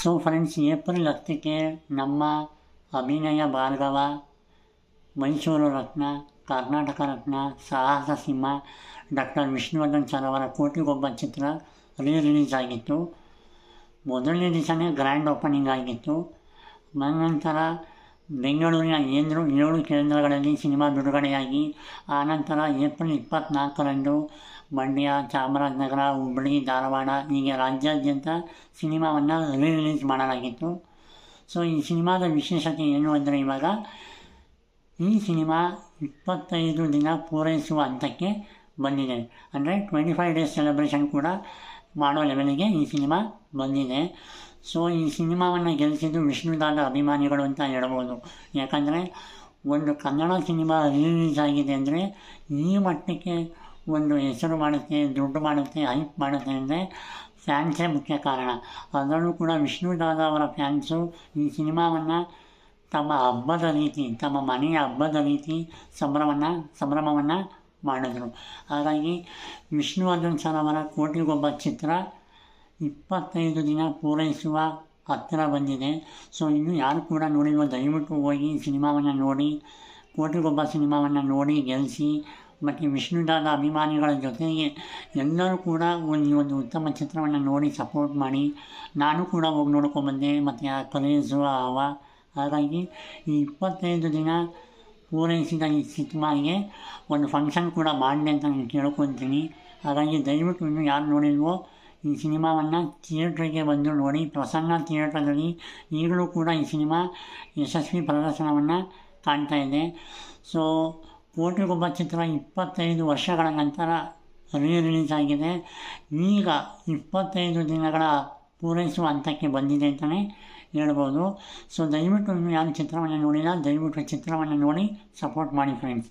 So friends, April 10ಕ್ಕೆ ನಮ್ಮ ಅಭಿನಯ ಭಾರ್ಗವ, ಮೈಸೂರು ರತ್ನ, ಕರ್ನಾಟಕ ರತ್ನ, ಸಾಹಸ ಸಿಂಹ ಡಾಕ್ಟರ್ ವಿಷ್ಣುವರ್ಧನ್ ಸರ್ ಅವರ ಕೋಟಿಗೊಬ್ಬ ಚಿತ್ರ ರಿಲೀಸ್ ಆಗಿತ್ತು. ಮೊದಲನೇ ದಿವಸನೇ ಗ್ರ್ಯಾಂಡ್ ಓಪನಿಂಗ್ ಆಗಿತ್ತು. ನಂತರ ಬೆಂಗಳೂರಿನ 7 ಕೇಂದ್ರಗಳಲ್ಲಿ ಸಿನಿಮಾ ಬಿಡುಗಡೆಯಾಗಿ ಆನಂತರ ಏಪ್ರಿಲ್ 24ರಂದು ಮಂಡ್ಯ, ಚಾಮರಾಜನಗರ, ಹುಬ್ಬಳ್ಳಿ, ಧಾರವಾಡ ಹೀಗೆ ರಾಜ್ಯಾದ್ಯಂತ ಸಿನಿಮಾವನ್ನು ರಿಲೀಸ್ ಮಾಡಲಾಗಿತ್ತು. ಸೊ ಈ ಸಿನಿಮಾದ ವಿಶೇಷತೆ ಏನು ಅಂದರೆ, ಇವಾಗ ಈ ಸಿನಿಮಾ 25 ದಿನ ಪೂರೈಸುವ ಹಂತಕ್ಕೆ ಬಂದಿದೆ. ಅಂದರೆ 25 ಡೇಸ್ ಸೆಲೆಬ್ರೇಷನ್ ಕೂಡ ಮಾಡೋ ಲೆವೆಲಿಗೆ ಈ ಸಿನಿಮಾ ಬಂದಿದೆ. ಸೊ ಈ ಸಿನಿಮಾವನ್ನು ಗೆಲ್ಲಿಸಿದ್ದು ವಿಷ್ಣುದಾದ ಅಭಿಮಾನಿಗಳು ಅಂತ ಹೇಳ್ಬೋದು. ಯಾಕಂದರೆ ಒಂದು ಕನ್ನಡ ಸಿನಿಮಾ ರಿಲೀಸ್ ಆಗಿದೆ ಅಂದರೆ ಈ ಮಟ್ಟಕ್ಕೆ ಒಂದು ಹೆಸರು ಮಾಡುತ್ತೆ, ದುಡ್ಡು ಮಾಡುತ್ತೆ, ಹೈಪ್ ಮಾಡುತ್ತೆ ಅಂದರೆ ಫ್ಯಾನ್ಸೇ ಮುಖ್ಯ ಕಾರಣ. ಅದರಲ್ಲೂ ಕೂಡ ವಿಷ್ಣುದಾದ ಅವರ ಫ್ಯಾನ್ಸು ಈ ಸಿನಿಮಾವನ್ನು ತಮ್ಮ ಹಬ್ಬದ ರೀತಿ, ತಮ್ಮ ಮನೆಯ ಹಬ್ಬದ ರೀತಿ ಸಂಭ್ರಮವನ್ನು ಮಾಡಿದ್ರು. ಹಾಗಾಗಿ ವಿಷ್ಣುವರ್ಧನ್ ಸರ್ ಅವರ ಕೋಟಿಗೊಬ್ಬ ಚಿತ್ರ 25 ದಿನ ಪೂರೈಸುವ ಹತ್ತಿರ ಬಂದಿದೆ. ಸೊ ಇನ್ನು ಯಾರು ಕೂಡ ನೋಡಿಲ್ವೋ ದಯವಿಟ್ಟು ಹೋಗಿ ಸಿನಿಮಾವನ್ನು ನೋಡಿ, ಕೋಟಿಗೊಬ್ಬ ಸಿನಿಮಾವನ್ನು ನೋಡಿ ಗೆಲ್ಲಿಸಿ. ಮತ್ತು ವಿಷ್ಣುದಾದ ಅಭಿಮಾನಿಗಳ ಜೊತೆಗೆ ಎಲ್ಲರೂ ಕೂಡ ಒಂದು ಉತ್ತಮ ಚಿತ್ರವನ್ನು ನೋಡಿ ಸಪೋರ್ಟ್ ಮಾಡಿ. ನಾನು ಕೂಡ ಹೋಗಿ ನೋಡ್ಕೊಂಬಂದೆ, ಮತ್ತು ಆ ಕ್ರೇಜು ಹಾಗಾಗಿ ಈ 25 ದಿನ ಪೂರೈಸಿದ ಈ ಸಿನಿಮಾಗೆ ಒಂದು ಫಂಕ್ಷನ್ ಕೂಡ ಮಾಡಲಿ ಅಂತ ನಾನು ಕೇಳ್ಕೊತೀನಿ. ಹಾಗಾಗಿ ದಯವಿಟ್ಟು ಇನ್ನೂ ಯಾರು ನೋಡಿಲ್ವೋ ಈ ಸಿನಿಮಾವನ್ನು ಥಿಯೇಟ್ರಿಗೆ ಬಂದು ನೋಡಿ. ಪ್ರಸನ್ನ ಥಿಯೇಟ್ರಲ್ಲಿ ಈಗಲೂ ಕೂಡ ಈ ಸಿನಿಮಾ ಯಶಸ್ವಿ ಪ್ರದರ್ಶನವನ್ನು ಕಾಣ್ತಾ ಇದೆ. ಸೊ ಕೋಟಿಗೊಬ್ಬ ಚಿತ್ರ 25 ವರ್ಷಗಳ ನಂತರ ರಿಲೀಸ್ ಆಗಿದೆ. ಈಗ 25 ದಿನಗಳ ಪೂರೈಸುವ ಹಂತಕ್ಕೆ ಬಂದಿದೆ ಅಂತಲೇ ಹೇಳ್ಬೋದು. ಸೊ ದಯವಿಟ್ಟು ಇನ್ನೂ ಯಾರು ಚಿತ್ರವನ್ನು ನೋಡಿಲ್ಲ, ದಯವಿಟ್ಟು ಚಿತ್ರವನ್ನು ನೋಡಿ ಸಪೋರ್ಟ್ ಮಾಡಿ ಫ್ರೆಂಡ್ಸ್.